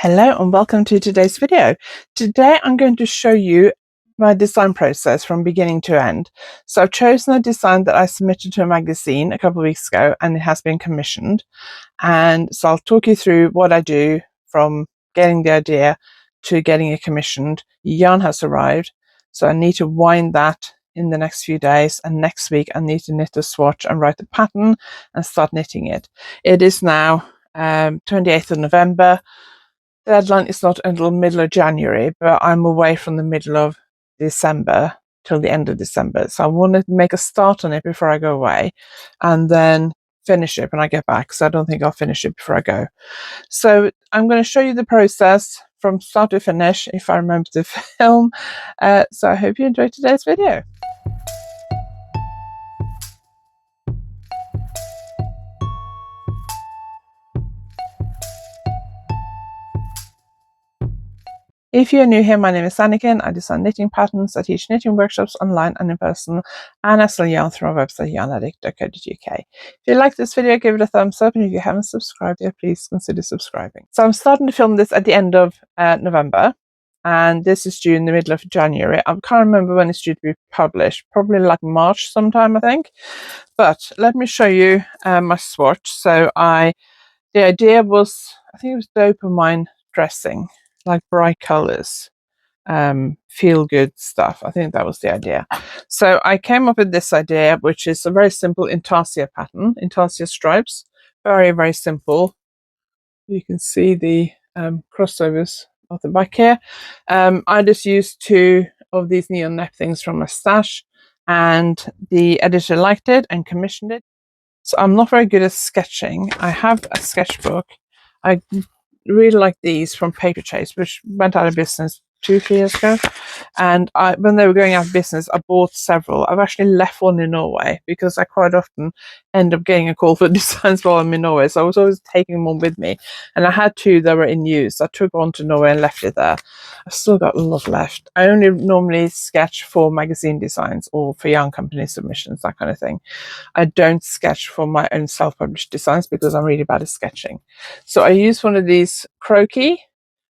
Hello and welcome to today's video. Today I'm going to show you my design process from beginning to end. So I've chosen a design that I submitted to a magazine a couple of weeks ago and it has been commissioned. And so I'll talk you through what I do from getting the idea to getting it commissioned. Yarn has arrived, so I need to wind that in the next few days, and next week I need to knit a swatch and write the pattern and start knitting it. It is now 28th of November. The deadline is not until middle of January, but I'm away from the middle of December till the end of December. So I want to make a start on it before I go away and then finish it when I get back. So I don't think I'll finish it before I go. So I'm going to show you the process from start to finish if I remember to film. So I hope you enjoyed today's video. If you're new here, my name is Anniken. I design knitting patterns. I teach knitting workshops online and in person, and I sell yarn through our website, YarnAddict.co.uk. If you like this video, give it a thumbs up, and if you haven't subscribed yet, please consider subscribing. So I'm starting to film this at the end of November, and this is due in the middle of January. I can't remember when it's due to be published, probably like March sometime, I think. But let me show you my swatch. So the idea was, I think it was dopamine dressing, like bright colors, feel good stuff. I think that was the idea. So I came up with this idea, which is a very simple intarsia pattern, intarsia stripes. Very, very simple. You can see the crossovers at the back here. I just used 2 of these neon net things from my stash, and the editor liked it and commissioned it. So I'm not very good at sketching. I have a sketchbook. I really like these from Paper Chase, which went out of business 2-3 years ago. And when they were going out of business, I bought several. I've actually left one in Norway because I quite often end up getting a call for designs while I'm in Norway. So I was always taking one with me. And I had 2 that were in use. I took one to Norway and left it there. I've still got a lot left. I only normally sketch for magazine designs or for yarn company submissions, that kind of thing. I don't sketch for my own self-published designs because I'm really bad at sketching. So I use one of these croquis,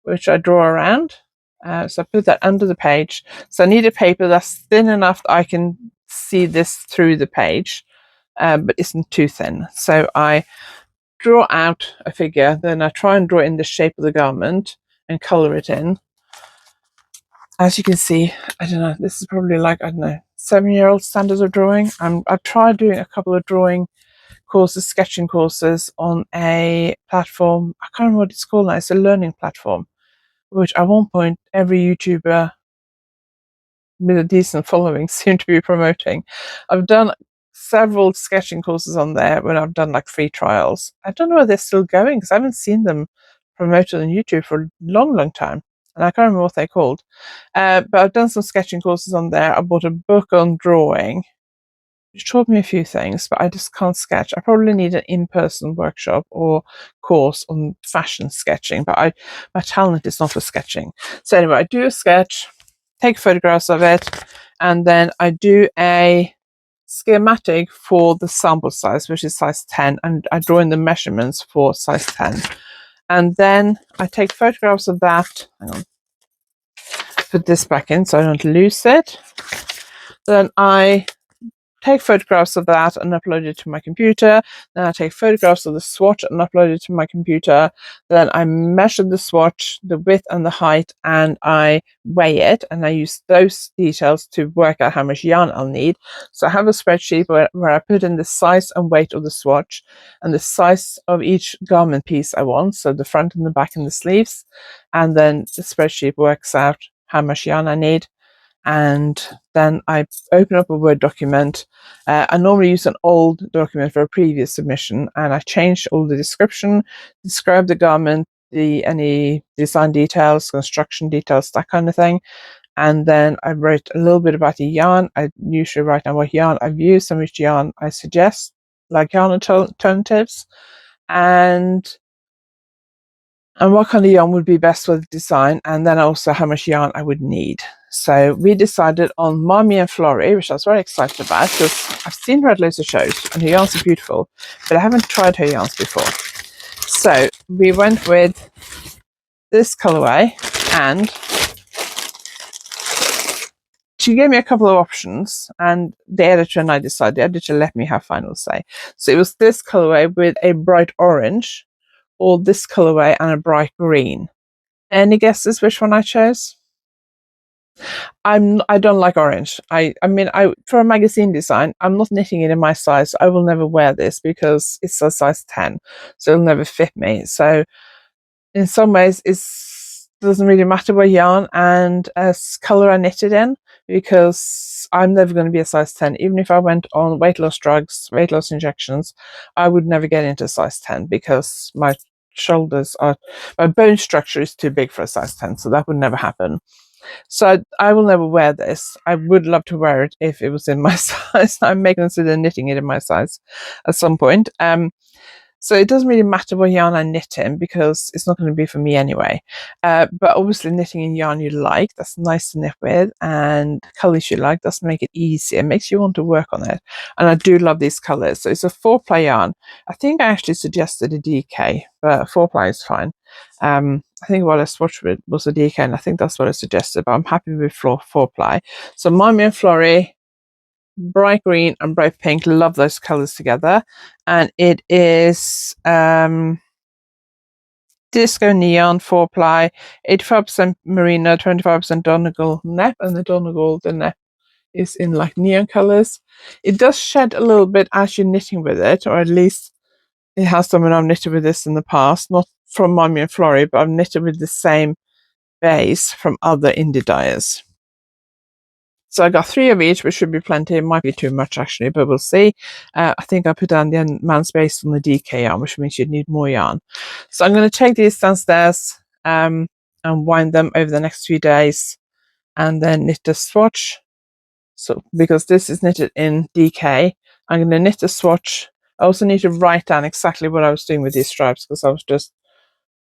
which I draw around. So I put that under the page. So I need a paper that's thin enough that I can see this through the page, but isn't too thin. So I draw out a figure, then I try and draw in the shape of the garment and color it in. As you can see, I don't know, this is probably like, I don't know, 7-year-old standards of drawing. I've tried doing a couple of drawing courses, sketching courses on a platform. I can't remember what it's called now. It's a learning platform, which at one point every YouTuber with a decent following seemed to be promoting. I've done several sketching courses on there when I've done like free trials. I don't know whether they're still going because I haven't seen them promoted on YouTube for a long, long time. And I can't remember what they're called. But I've done some sketching courses on there. I bought a book on drawing, which taught me a few things, but I just can't sketch. I probably need an in-person workshop or course on fashion sketching, but my talent is not for sketching. So anyway, I do a sketch, take photographs of it, and then I do a schematic for the sample size, which is size 10, and I draw in the measurements for size 10. And then I take photographs of that. Hang on. Put this back in so I don't lose it. Then I take photographs of that and upload it to my computer. Then I take photographs of the swatch and upload it to my computer. Then I measure the swatch, the width and the height, and I weigh it. And I use those details to work out how much yarn I'll need. So I have a spreadsheet where I put in the size and weight of the swatch and the size of each garment piece I want. So the front and the back and the sleeves. And then the spreadsheet works out how much yarn I need. And then I open up a Word document. I normally use an old document for a previous submission, and I change all the description, describe the garment, any design details, construction details, that kind of thing. And then I wrote a little bit about the yarn. I usually write down what yarn I've used and which yarn I suggest, like yarn alternatives, and what kind of yarn would be best for the design, and then also how much yarn I would need. So we decided on Mamie Florrie, which I was very excited about because I've seen her at loads of shows and her yarns are beautiful, but I haven't tried her yarns before. So we went with this colorway, and she gave me a couple of options, and the editor and I decided. The editor let me have final say. So it was this colorway with a bright orange, or this colorway and a bright green. Any guesses which one I chose? I don't like orange. I mean, for a magazine design, I'm not knitting it in my size. I will never wear this because it's a size 10, so it'll never fit me. So in some ways, it doesn't really matter what yarn and color I knitted in, because I'm never going to be a size 10. Even if I went on weight loss drugs, weight loss injections, I would never get into size 10 because my bone structure is too big for a size 10, so that would never happen. So I will never wear this. I would love to wear it if it was in my size. I may consider knitting it in my size at some point. So it doesn't really matter what yarn I knit in because it's not going to be for me anyway. But obviously knitting in yarn you like, that's nice to knit with, and colours you like, does make it easier. It makes you want to work on it. And I do love these colours. So it's a 4-ply yarn. I think I actually suggested a DK, but 4-ply is fine. I think what I swatched with was a DK, and I think that's what I suggested, but I'm happy with 4-ply. So Mamie Florrie, bright green and bright pink, love those colors together. And it is disco neon 4-ply, 85% merino, 25% Donegal nep, and the Donegal, the nep is in like neon colors. It does shed a little bit as you're knitting with it, or at least it has done when I've knitted with this in the past, not from Mamie and Florrie, but I've knitted with the same base from other indie dyers. So I got 3 of each, which should be plenty. It might be too much actually, but we'll see. I think I put down the man's based on the DK yarn, which means you'd need more yarn. So I'm going to take these downstairs and wind them over the next few days, and then knit a swatch. So because this is knitted in DK, I'm going to knit a swatch. I also need to write down exactly what I was doing with these stripes because I was just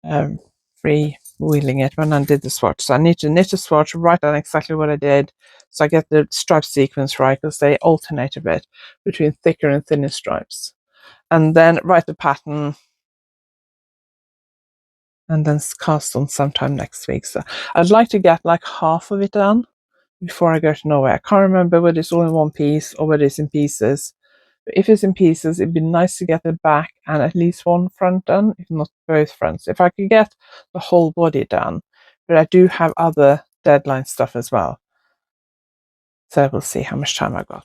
freewheeling it when I did the swatch. So I need to knit a swatch, write down exactly what I did, so I get the stripe sequence right, because they alternate a bit between thicker and thinner stripes. And then write the pattern, and then cast on sometime next week. So I'd like to get like half of it done before I go to Norway. I can't remember whether it's all in one piece or whether it's in pieces. But if it's in pieces, it'd be nice to get the back and at least one front done, if not both fronts. If I could get the whole body done, but I do have other deadline stuff as well. So we'll see how much time I've got.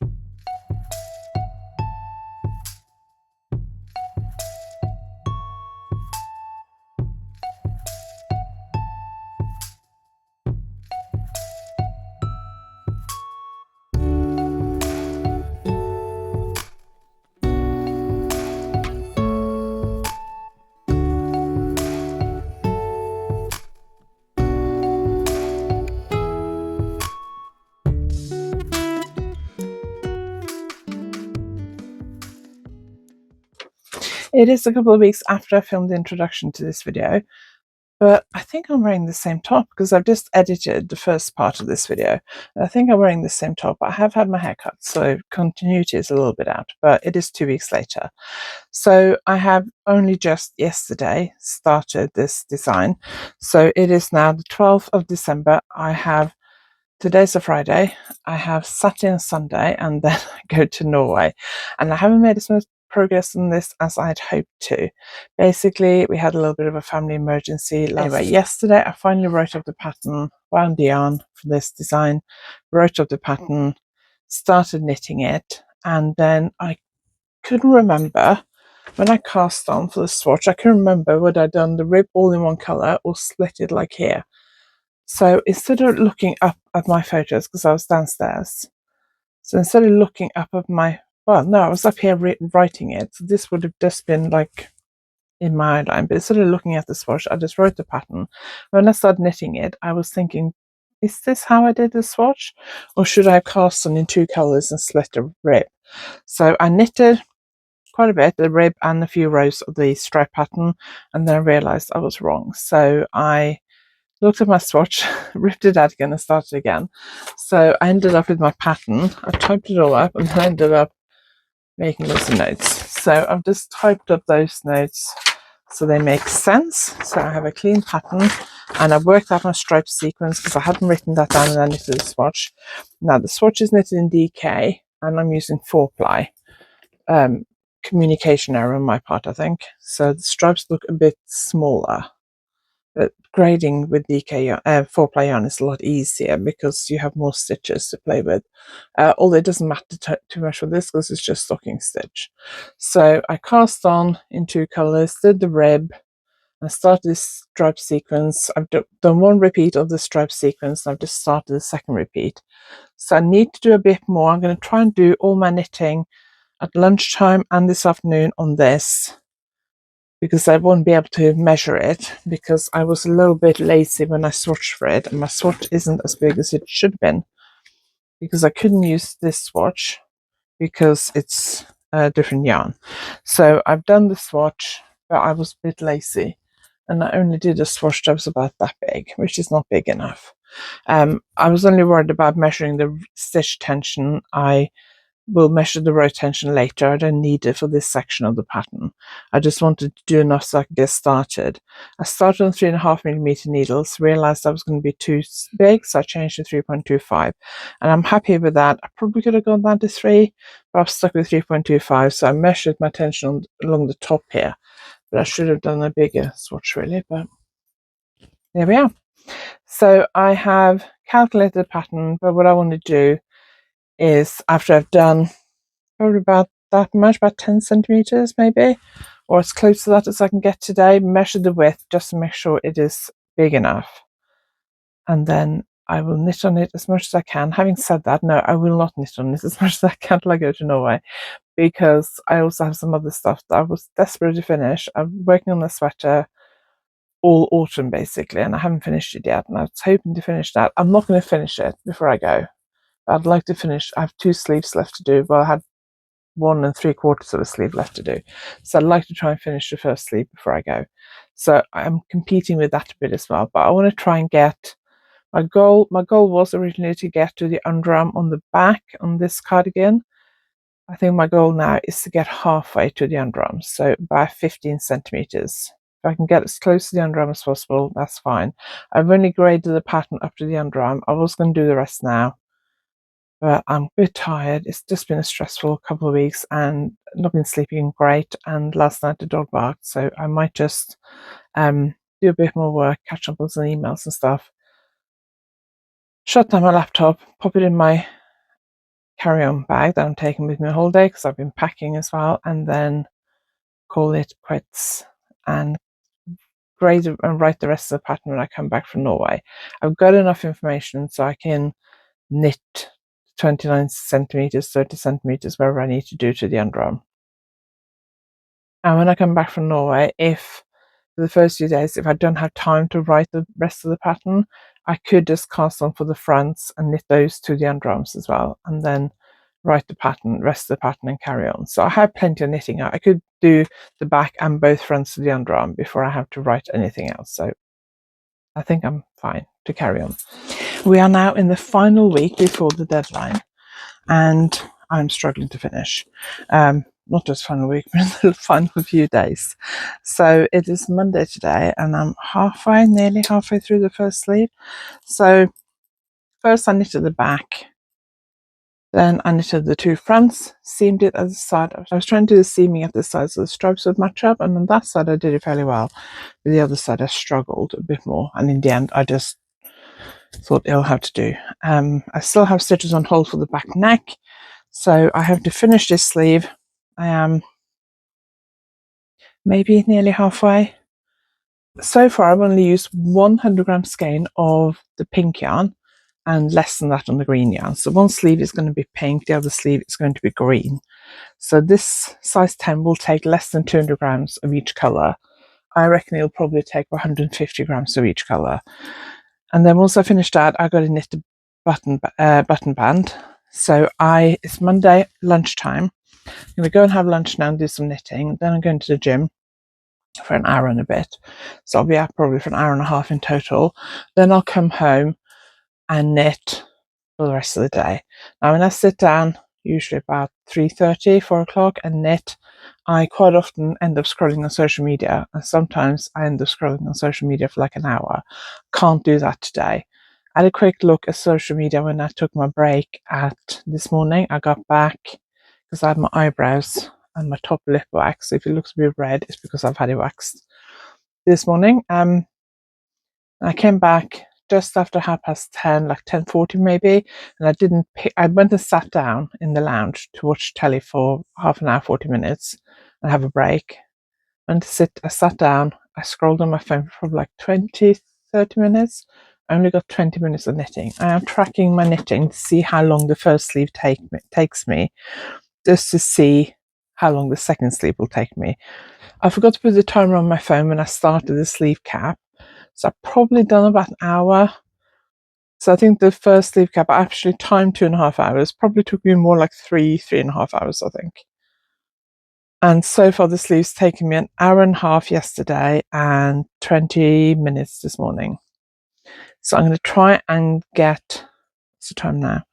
It is a couple of weeks after I filmed the introduction to this video, but I think I'm wearing the same top because I've just edited the first part of this video. I think I'm wearing the same top. I have had my hair cut, so continuity is a little bit out, but it is 2 weeks later. So I have only just yesterday started this design. So it is now the 12th of December. Today's a Friday. I have Saturday and Sunday, and then I go to Norway. And I haven't made as much progress on this as I'd hoped to. Basically, we had a little bit of a family emergency. Anyway, yesterday I finally wrote up the pattern, wound the yarn for this design, wrote up the pattern, started knitting it, and then I couldn't remember when I cast on for the swatch. I couldn't remember whether I'd done the rib all in one colour or split it like here. So instead of looking up at my photos, because I was downstairs, so instead of looking up at I was up here writing it. So this would have just been like in my outline, but instead of looking at the swatch, I just wrote the pattern. When I started knitting it, I was thinking, is this how I did the swatch? Or should I have cast on in 2 colours and split a rib? So I knitted quite a bit, the rib and a few rows of the stripe pattern, and then I realised I was wrong. So I looked at my swatch, ripped it out again and started again. So I ended up with my pattern. I typed it all up and I ended up making lots of notes. So I've just typed up those notes so they make sense. So I have a clean pattern. and I worked out my stripe sequence because I hadn't written that down and I knitted the swatch. Now the swatch is knitted in DK and I'm using 4-ply. Communication error on my part, I think. So the stripes look a bit smaller. But grading with DK 4-ply yarn is a lot easier because you have more stitches to play with. Although it doesn't matter too much for this because it's just stocking stitch. So I cast on in 2 colours, did the rib, I started this stripe sequence. I've done 1 repeat of the stripe sequence and I've just started the 2nd repeat. So I need to do a bit more. I'm going to try and do all my knitting at lunchtime and this afternoon on this, because I won't be able to measure it because I was a little bit lazy when I swatched for it, and my swatch isn't as big as it should have been because I couldn't use this swatch because it's a different yarn. So I've done the swatch, but I was a bit lazy and I only did a swatch that was about that big, which is not big enough. I was only worried about measuring the stitch tension. I will measure the row tension later. I don't need it for this section of the pattern. I just wanted to do enough so I could get started. I started on 3.5mm needles, realized I was going to be too big, so I changed to 3.25, and I'm happy with that. I probably could have gone down to 3, but I've stuck with 3.25, so I measured my tension along the top here, but I should have done a bigger swatch really, but there we are. So I have calculated the pattern, but what I want to do is, after I've done probably about that much, about 10 centimeters maybe, or as close to that as I can get today, measure the width just to make sure it is big enough, and then I will knit on it as much as I can. Having said that, no, I will not knit on it as much as I can till I go to Norway, because I also have some other stuff that I was desperate to finish. I'm working on the sweater all autumn basically, and I haven't finished it yet, and I was hoping to finish that. I'm not going to finish it before I go. I'd like to finish. I have 2 sleeves left to do. Well, I had 1 3/4 of a sleeve left to do, so I'd like to try and finish the first sleeve before I go. So I'm competing with that a bit as well, but I want to try and get my goal was originally to get to the underarm on the back on this cardigan. I think my goal now is to get halfway to the underarm, so about 15 centimeters. If I can get as close to the underarm as possible, that's fine. I've only graded the pattern up to the underarm. I was going to do the rest now, but I'm a bit tired. It's just been a stressful couple of weeks and not been sleeping great, and last night the dog barked, so I might just do a bit more work, catch up on some emails and stuff, shut down my laptop, pop it in my carry-on bag that I'm taking with me the whole day because I've been packing as well, and then call it quits and grade and write the rest of the pattern when I come back from Norway. I've got enough information so I can knit 29 centimeters, 30 centimeters, wherever I need to do to the underarm. And when I come back from Norway, if for the first few days, if I don't have time to write the rest of the pattern, I could just cast on for the fronts and knit those to the underarms as well, and then write the pattern, rest of the pattern, and carry on. So I have plenty of knitting. I could do the back and both fronts to the underarm before I have to write anything else. So I think I'm fine to carry on. We are now in the final week before the deadline, and I'm struggling to finish. Not just final week, but the final few days. So it is Monday today, and I'm nearly halfway through the first sleeve. So first I knitted the back, then I knitted the 2 fronts, seamed it at the side. I was trying to do the seaming at the side so the stripes would match up, and on that side I did it fairly well. But the other side I struggled a bit more, and in the end I just thought it'll have to do. I still have stitches on hold for the back neck, so I have to finish this sleeve. I am maybe nearly halfway. So far I've only used 100-gram skein of the pink yarn and less than that on the green yarn. So one sleeve is going to be pink, the other sleeve is going to be green. So this size 10 will take less than 200 grams of each colour. I reckon it'll probably take 150 grams of each colour. And then once I finish that, I've got to knit the button band. So it's Monday lunchtime. I'm going to go and have lunch now and do some knitting. Then I'm going to the gym for an hour and a bit. So I'll be out probably for an hour and a half in total. Then I'll come home and knit for the rest of the day. Now when I sit down, usually about 3:30, 4 o'clock, and knit, I quite often end up scrolling on social media, and sometimes I end up scrolling on social media for like an hour. Can't do that today. I had a quick look at social media when I took my break at this morning. I got back because I had my eyebrows and my top lip waxed. If it looks a bit red, it's because I've had it waxed this morning. I came back just after 10:30, like 10:40 maybe, and I went and sat down in the lounge to watch telly for half an hour, 40 minutes, and have a break. I sat down, I scrolled on my phone for like 20, 30 minutes. I only got 20 minutes of knitting. I am tracking my knitting to see how long the first sleeve takes me, just to see how long the second sleeve will take me. I forgot to put the timer on my phone when I started the sleeve cap, so I've probably done about an hour. So I think the first sleeve cap I actually timed 2.5 hours, probably took me more like 3.5 hours, I think. And so far the sleeve's taken me an hour and a half yesterday and 20 minutes this morning. So I'm going to try and what's the time now?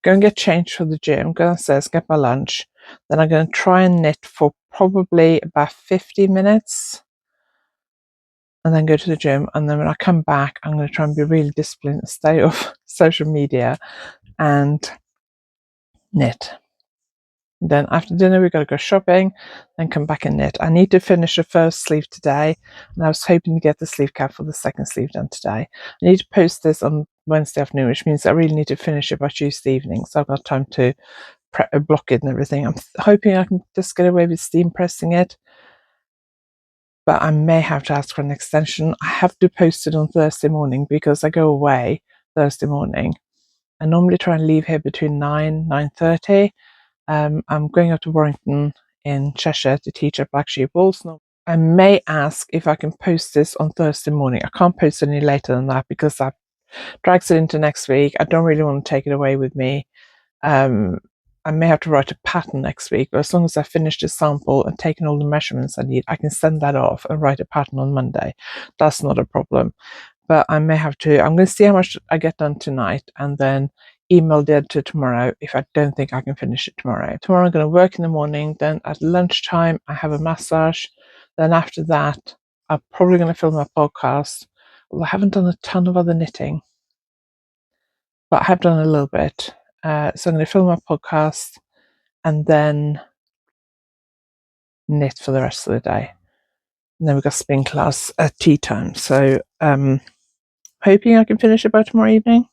Go and get changed for the gym, go downstairs, get my lunch. Then I'm going to try and knit for probably about 50 minutes. And then go to the gym. And then when I come back, I'm going to try and be really disciplined and stay off social media and knit. Then after dinner we've got to go shopping, then come back and knit. I need to finish the first sleeve today, and I was hoping to get the sleeve cap for the second sleeve done today. I need to post this on Wednesday afternoon, which means I really need to finish it by Tuesday evening, so I've got time to block it and everything. I'm hoping I can just get away with steam pressing it, but I may have to ask for an extension. I have to post it on Thursday morning because I go away Thursday morning. I normally try and leave here between 9:30. I'm going up to Warrington in Cheshire to teach at Black Sheep Wolves. I may ask if I can post this on Thursday morning. I can't post any later than that because that drags it into next week. I don't really want to take it away with me. I may have to write a pattern next week, but as long as I finish the sample and taken all the measurements I need, I can send that off and write a pattern on Monday. That's not a problem. But I'm going to see how much I get done tonight and then email the editor tomorrow if I don't think I can finish it tomorrow. Tomorrow I'm going to work in the morning, then at lunchtime I have a massage. Then after that, I'm probably going to film a podcast. Well, I haven't done a ton of other knitting, but I have done a little bit. So I'm going to film a podcast and then knit for the rest of the day. And then we've got spin class at tea time. So hoping I can finish it by tomorrow evening.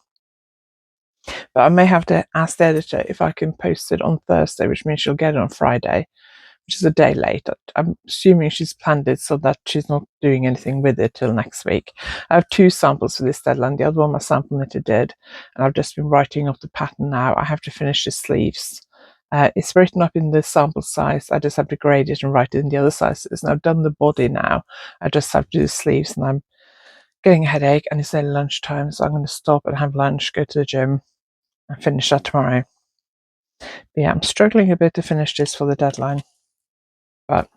But I may have to ask the editor if I can post it on Thursday, which means she'll get it on Friday, which is a day late. I'm assuming she's planned it so that she's not doing anything with it till next week. I have 2 samples for this deadline. The other one my sample knitter did, and I've just been writing up the pattern now. I have to finish the sleeves. It's written up in the sample size. I just have to grade it and write it in the other sizes. And I've done the body now. I just have to do the sleeves, and I'm getting a headache, and it's nearly lunchtime, so I'm going to stop and have lunch, go to the gym, and finish that tomorrow. But yeah, I'm struggling a bit to finish this for the deadline, but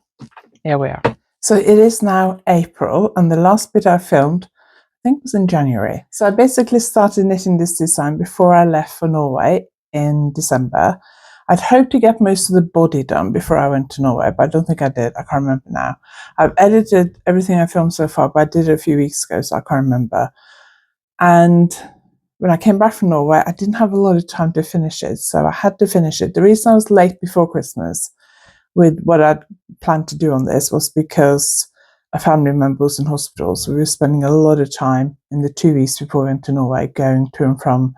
here we are. So it is now April, and the last bit I filmed, I think, was in January. So I basically started knitting this design before I left for Norway in December. I'd hoped to get most of the body done before I went to Norway, but I don't think I did. I can't remember now. I've edited everything I filmed so far, but I did it a few weeks ago, so I can't remember. And when I came back from Norway, I didn't have a lot of time to finish it, so I had to finish it. The reason I was late before Christmas with what I'd planned to do on this was because a family member was in hospital, so we were spending a lot of time in the 2 weeks before we went to Norway going to and from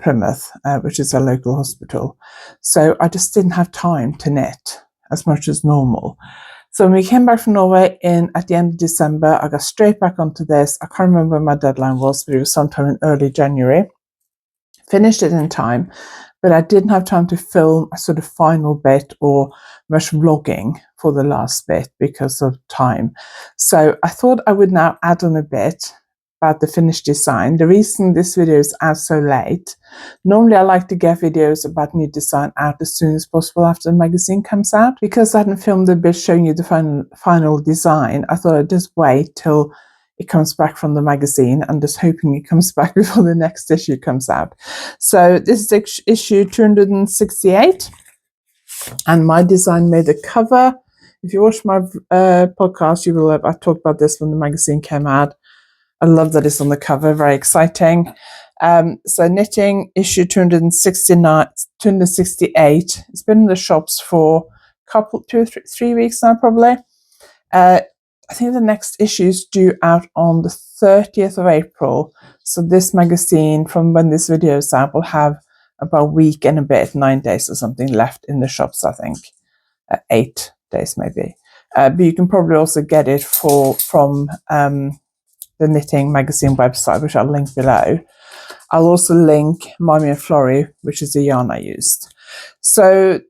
Plymouth, which is a local hospital. So I just didn't have time to knit as much as normal. So when we came back from Norway at the end of December, I got straight back onto this. I can't remember when my deadline was, but it was sometime in early January. Finished it in time, but I didn't have time to film a sort of final bit or much vlogging for the last bit because of time. So I thought I would now add on a bit about the finished design. The reason this video is out so late, normally I like to get videos about new design out as soon as possible after the magazine comes out. Because I hadn't filmed the bit showing you the final design, I thought I'd just wait till it comes back from the magazine. I'm just hoping it comes back before the next issue comes out. So this is issue 268, and my design made the cover. If you watch my podcast, you will have, I talked about this when the magazine came out. I love that it's on the cover, very exciting. So knitting issue 268. It's been in the shops for three weeks now, probably. I think the next issue is due out on the 30th of April. So this magazine, from when this video is out, will have about a week and a bit, 9 days or something left in the shops, I think. 8 days maybe. But you can probably also get it from the Knitting magazine website, which I'll link below. I'll also link Mamie Florrie, which is the yarn I used. So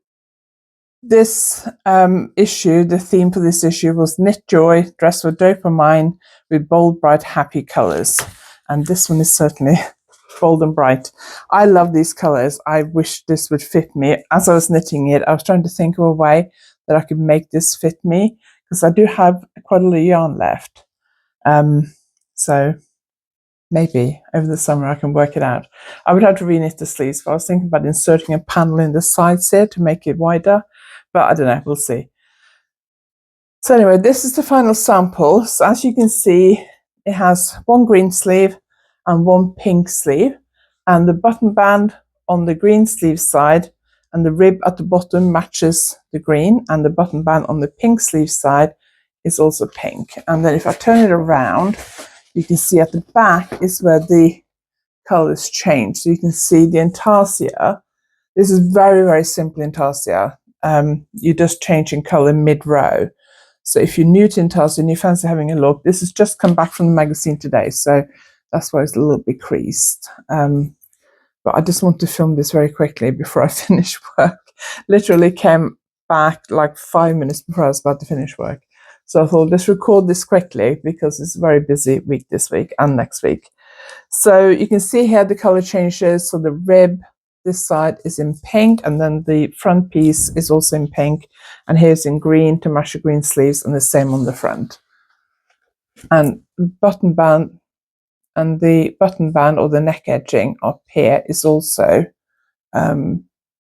this issue, the theme for this issue was Knit Joy, dress for dopamine with bold, bright, happy colours. And this one is certainly bold and bright. I love these colours. I wish this would fit me. As I was knitting it, I was trying to think of a way that I could make this fit me, because I do have quite a lot of yarn left. So maybe over the summer I can work it out. I would have to re-knit the sleeves, but I was thinking about inserting a panel in the sides here to make it wider, but I don't know, we'll see. So anyway, this is the final sample. So as you can see, it has one green sleeve and one pink sleeve, and the button band on the green sleeve side and the rib at the bottom matches the green, and the button band on the pink sleeve side is also pink. And then if I turn it around, you can see at the back is where the colors change. So you can see the intarsia. This is very, very simple intarsia. You just change in color mid-row. So if you're new to intarsia and you fancy having a look, this has just come back from the magazine today, so that's why it's a little bit creased. But I just want to film this very quickly before I finish work. Literally came back like 5 minutes before I was about to finish work. So I thought, let's record this quickly because it's a very busy week this week and next week. So you can see here the color changes. So the rib, this side is in pink, and then the front piece is also in pink, and here's in green to match the green sleeves, and the same on the front. And button band, and the button band or the neck edging up here is also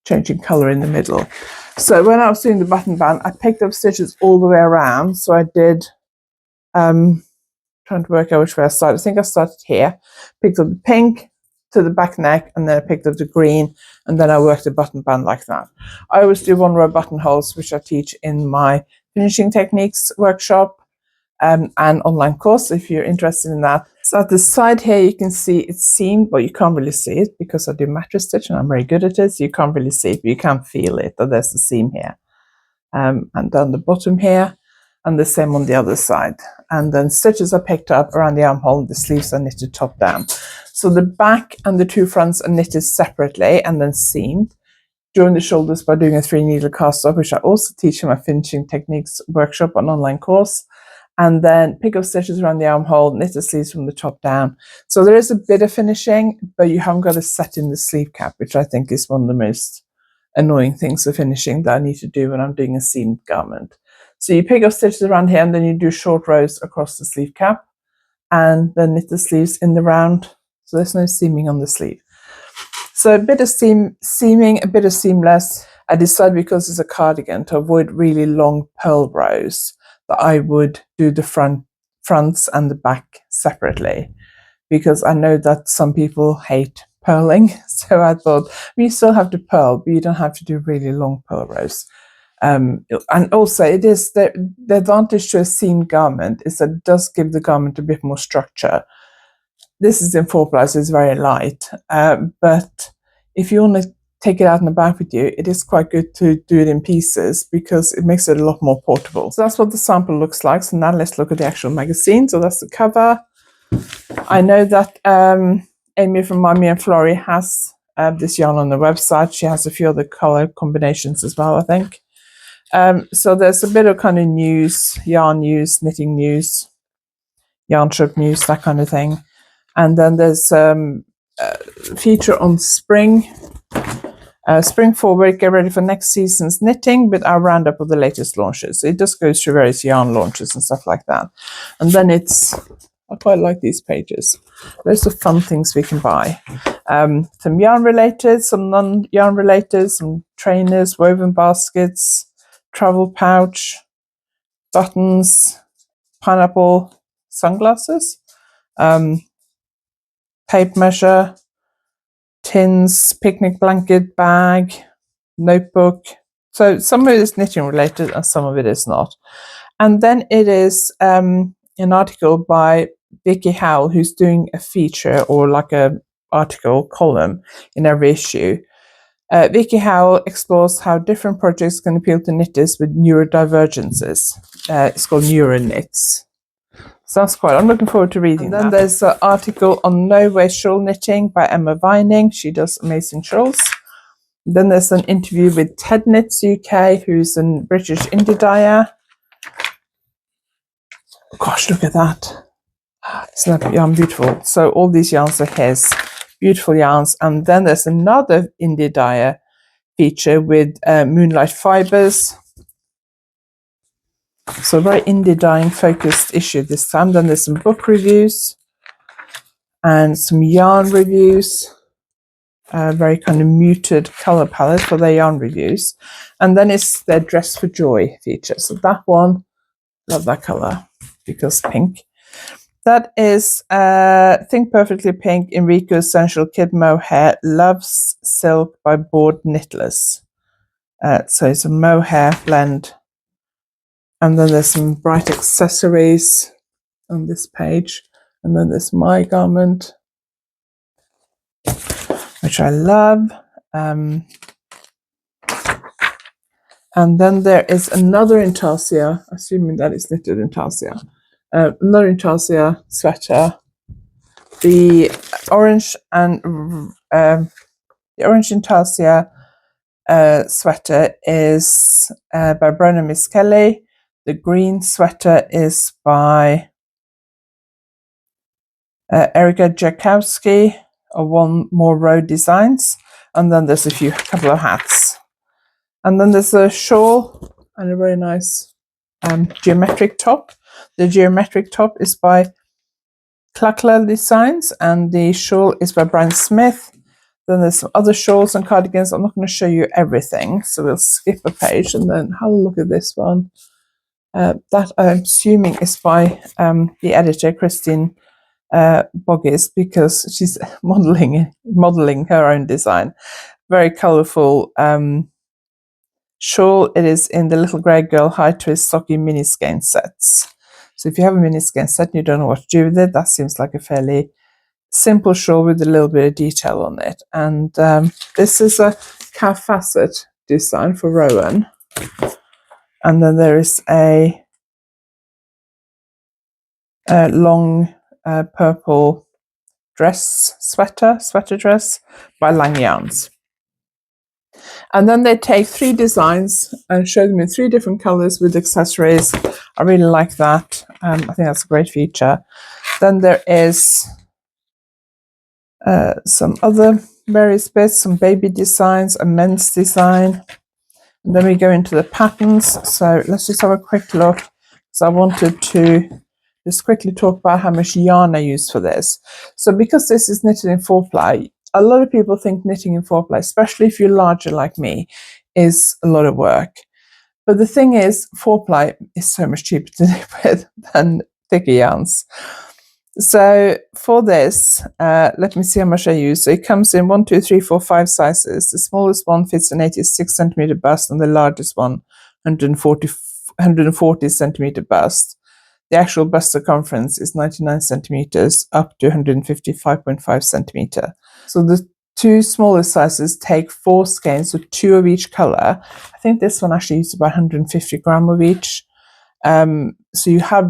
changing color in the middle. So when I was doing the button band, I picked up stitches all the way around. So I did, trying to work out which way I started. I think I started here, picked up the pink to the back neck, and then I picked up the green, and then I worked the button band like that. I always do one row buttonholes, which I teach in my finishing techniques workshop and online course if you're interested in that. So at the side here you can see it's seamed, but you can't really see it because I do mattress stitch and I'm very good at it, so you can't really see it, but you can feel it, that there's the seam here. And down the bottom here, and the same on the other side. And then stitches are picked up around the armhole, and the sleeves are knitted top down. So the back and the two fronts are knitted separately and then seamed. Join the shoulders by doing a 3-needle cast off, which I also teach in my finishing techniques workshop and online course. And then pick up stitches around the armhole, knit the sleeves from the top down. So there is a bit of finishing, but you haven't got to set in the sleeve cap, which I think is one of the most annoying things for finishing that I need to do when I'm doing a seamed garment. So you pick up stitches around here, and then you do short rows across the sleeve cap, and then knit the sleeves in the round. So there's no seaming on the sleeve. So a bit of seaming, a bit of seamless. I decided, because it's a cardigan, to avoid really long purl rows, that I would do the fronts and the back separately, because I know that some people hate purling. So I thought, you still have to purl, but you don't have to do really long purl rows. And also, it is the advantage to a seamed garment is that it does give the garment a bit more structure. This is in 4-ply, so it's very light. But if you want to take it out and about with you, it is quite good to do it in pieces because it makes it a lot more portable. So that's what the sample looks like. So now let's look at the actual magazine. So that's the cover. I know that Amy from Mamie Florrie has this yarn on the website. She has a few other color combinations as well, I think. So there's a bit of kind of news, yarn news, knitting news, yarn shop news, that kind of thing. And then there's a feature on spring. Spring forward, get ready for next season's knitting with our roundup of the latest launches. So it just goes through various yarn launches and stuff like that. And then I quite like these pages. Loads of fun things we can buy. Some yarn related, some non-yarn related, some trainers, woven baskets, travel pouch, buttons, pineapple sunglasses, tape measure, tins, picnic blanket, bag, notebook. So some of it is knitting related and some of it is not. And then it is an article by Vicky Howell, who's doing a feature or like a article column in every issue. Vicky Howell explores how different projects can appeal to knitters with neurodivergences. It's called NeuroKnits. So that's quite, I'm looking forward to reading that. And then there's an article on no-waste shawl knitting by Emma Vining. She does amazing shawls. Then there's an interview with Ted Knits UK, who's a British indie dyer. Gosh, look at that. Isn't that yarn beautiful? So all these yarns are his. Beautiful yarns. And then there's another indie dyer feature with Moonlight Fibers. So very indie dyeing focused issue this time. Then there's some book reviews and some yarn reviews. Very kind of muted color palette for their yarn reviews. And then it's their Dress for Joy feature. So that one, love that color because pink. That is Think Perfectly Pink, Enrico Essential Kid Mohair, Loves Silk by Board Knittless. So it's a mohair blend. And then there's some bright accessories on this page. And then there's my garment, which I love. And then there is another intarsia, assuming that it's knitted intarsia. Another intarsia sweater. The orange and the orange intarsia sweater is by Brona Miss Kelly. The green sweater is by Erica Jakowski of One More Road Designs. And then there's a couple of hats. And then there's a shawl and a very nice geometric top. The geometric top is by Clackler Designs and the shawl is by Brian Smith. Then there's some other shawls and cardigans. I'm not going to show you everything, so we'll skip a page and then have a look at this one. That I'm assuming is by the editor, Christine Boggis, because she's modeling her own design. Very colourful shawl. It is in the Little Grey Girl High Twist Socky mini skein sets. So if you have a mini skein set and you don't know what to do with it, that seems like a fairly simple shawl with a little bit of detail on it. And this is a calf facet design for Rowan. And then there is a long purple sweater dress by Lang Yarns. And then they take 3 designs and show them in 3 different colors with accessories. I really like that. I think that's a great feature. Then there is some other various bits, some baby designs, a men's design. And then we go into the patterns. So let's just have a quick look. So I wanted to just quickly talk about how much yarn I use for this. So because this is knitted in 4-ply, a lot of people think knitting in 4-ply, especially if you're larger like me, is a lot of work. But the thing is, 4-ply is so much cheaper to knit with than thicker yarns. So for this, let me see how much I use. So it comes in 1, 2, 3, 4, 5 sizes. The smallest one fits an 86 centimeter bust and the largest one 140 centimeter bust. The actual bust circumference is 99 centimeters up to 155.5 centimeter. So the 2 smallest sizes take 4 skeins, so 2 of each color. I think this one actually uses about 150 gram of each. So you have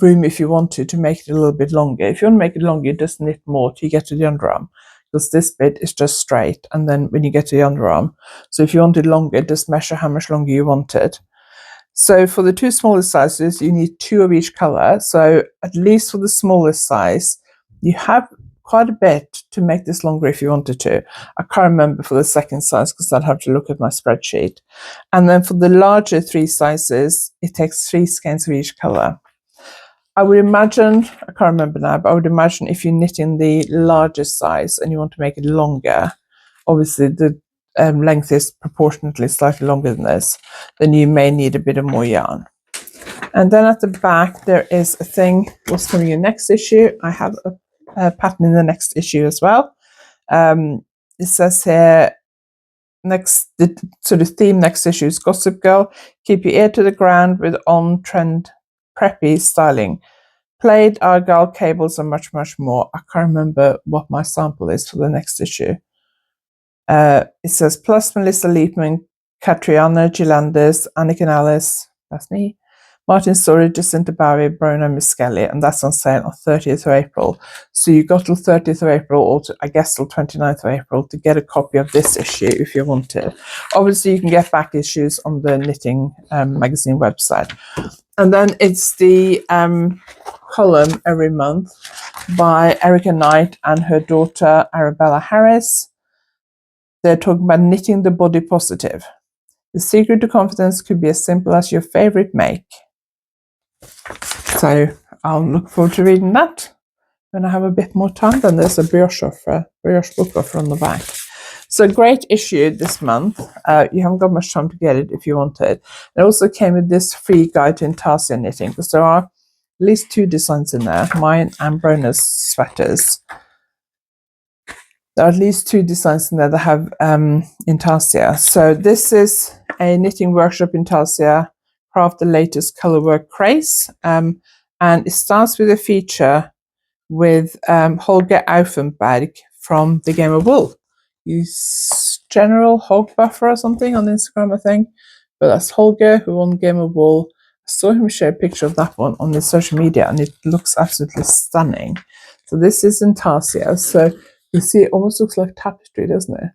room if you want to make it a little bit longer. If you want to make it longer, you just knit more till you get to the underarm, because this bit is just straight, and then when you get to the underarm. So if you want it longer, just measure how much longer you want it. So for the 2 smallest sizes, you need 2 of each color. So at least for the smallest size, you have quite a bit to make this longer if you wanted to. I can't remember for the second size because I'd have to look at my spreadsheet. And then for the larger 3 sizes, it takes 3 skeins of each color. I would imagine, I can't remember now, but I would imagine if you're knitting the largest size and you want to make it longer, obviously the length is proportionately slightly longer than this, then you may need a bit of more yarn. And then at the back, there is a thing, what's coming in next issue. I have a pattern in the next issue as well. It says here, the sort of theme next issue is Gossip Girl. Keep your ear to the ground with on-trend preppy styling. Plaid, argyle, cables, and much, much more. I can't remember what my sample is for the next issue. It says plus Melissa Liebman, Catriona Gilandis, Anniken Allis, that's me, Martin Story, Jacinta Barry, Brona Miskelly, and that's on sale on 30th of April. So you got till 30th of April, or I guess till 29th of April, to get a copy of this issue if you want to. Obviously, you can get back issues on the Knitting magazine website. And then it's the column every month by Erica Knight and her daughter Arabella Harris. They're talking about knitting the body positive. The secret to confidence could be as simple as your favorite make. So I'll look forward to reading that when I have a bit more time. Then there's a brioche book offer on the back. So great issue this month. You haven't got much time to get it if you want it. It also came with this free guide to intarsia knitting, because there are at least 2 designs in there, mine and Brona's sweaters. There are at least 2 designs in there that have intarsia. So this is a knitting workshop intarsia, craft the latest colorwork craze. And it starts with a feature with Holger Aufenberg from the Game of Wool. He's General Hog Buffer or something on Instagram, I think. But that's Holger, who won Game of Wool. I saw him share a picture of that one on his social media, and it looks absolutely stunning. So this is intarsia. So you see, it almost looks like tapestry, doesn't it?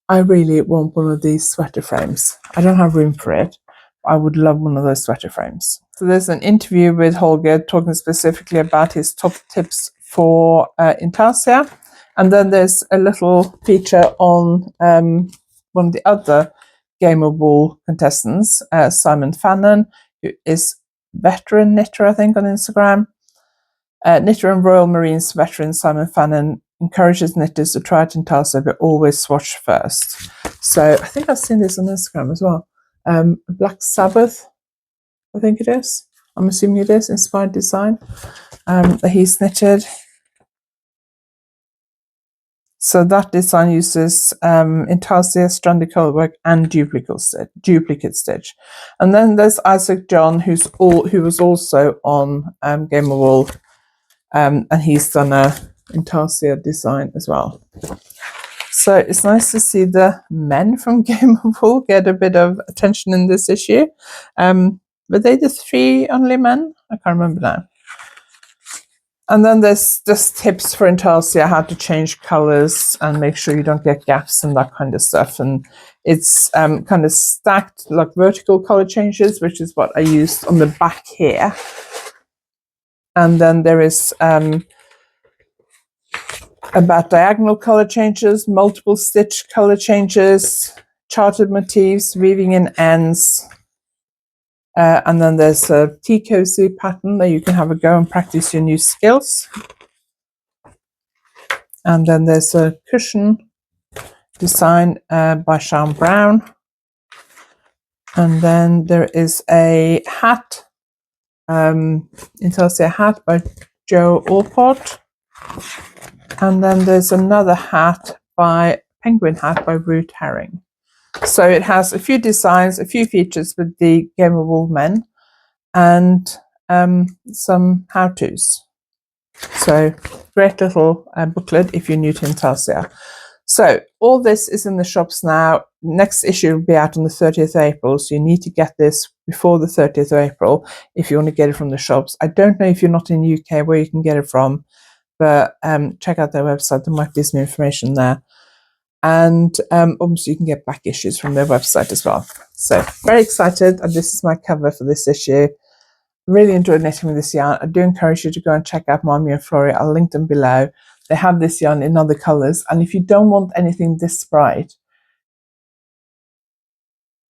I really want one of these sweater frames. I don't have room for it. I would love one of those sweater frames. So there's an interview with Holger talking specifically about his top tips for intarsia. And then there's a little feature on one of the other Game of Wool contestants, Simon Fannon, who is veteran knitter, I think, on Instagram. Knitter and Royal Marines veteran Simon Fannon encourages knitters to try it in intarsia, but always swatch first. So I think I've seen this on Instagram as well. Black Sabbath, I think it is. I'm assuming it is, inspired design that he's knitted. So that design uses intarsia, stranded colorwork, and duplicate stitch. And then there's Isaac John, who was also on Game of Wool, and he's done a intarsia design as well. So it's nice to see the men from Game of Wool get a bit of attention in this issue. Were they the 3 only men? I can't remember now. And then there's just tips for intarsia, how to change colors and make sure you don't get gaps and that kind of stuff. And it's kind of stacked like vertical color changes, which is what I used on the back here. And then there is about diagonal color changes, multiple stitch color changes, charted motifs, weaving in ends. And then there's a tea cozy pattern that you can have a go and practice your new skills. And then there's a cushion design by Sean Brown. And then there is a hat, intarsia hat by Joe Allport. And then there's another hat penguin hat by Ruth Herring. So it has a few designs, a few features with the Game of Wool men, and some how-tos. So great little booklet if you're new to intarsia. So all this is in the shops now. Next issue will be out on the 30th of April, so you need to get this before the 30th of April if you want to get it from the shops. I don't know if you're not in the UK where you can get it from, but check out their website. There might be some information there. And obviously you can get back issues from their website as well. So very excited, and this is my cover for this issue. Really enjoyed knitting with this yarn. I do encourage you to go and check out Mamie Florrie. I'll link them below. They have this yarn in other colours, and if you don't want anything this bright,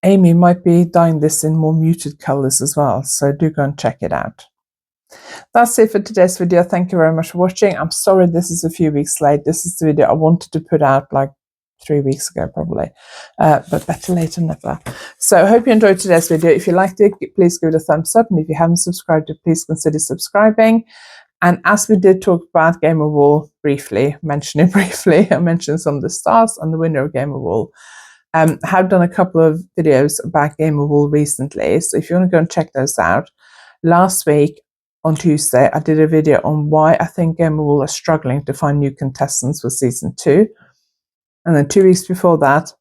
Amy might be dyeing this in more muted colours as well, so do go and check it out. That's it for today's video. Thank you very much for watching. I'm sorry this is a few weeks late. This is the video I wanted to put out like 3 weeks ago probably, but better late than never. So I hope you enjoyed today's video. If you liked it, please give it a thumbs up, and if you haven't subscribed, please consider subscribing. And as we did talk about Game of Wool briefly, I mentioned some of the stars and the winner of Game of Wool. I have done a couple of videos about Game of Wool recently, so if you want to go and check those out. Last week on Tuesday, I did a video on why I think Game of Wool are struggling to find new contestants for season 2. And then 2 weeks before that,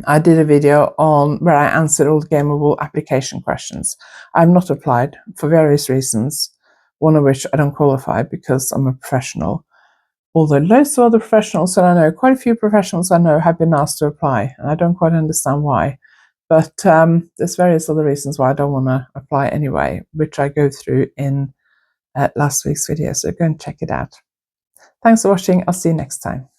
I did a video on where I answered all the Game of Wool application questions. I've not applied for various reasons, one of which I don't qualify because I'm a professional. Although loads of other professionals that I know, quite a few professionals I know, have been asked to apply, and I don't quite understand why. But there's various other reasons why I don't want to apply anyway, which I go through in last week's video, so go and check it out. Thanks for watching. I'll see you next time.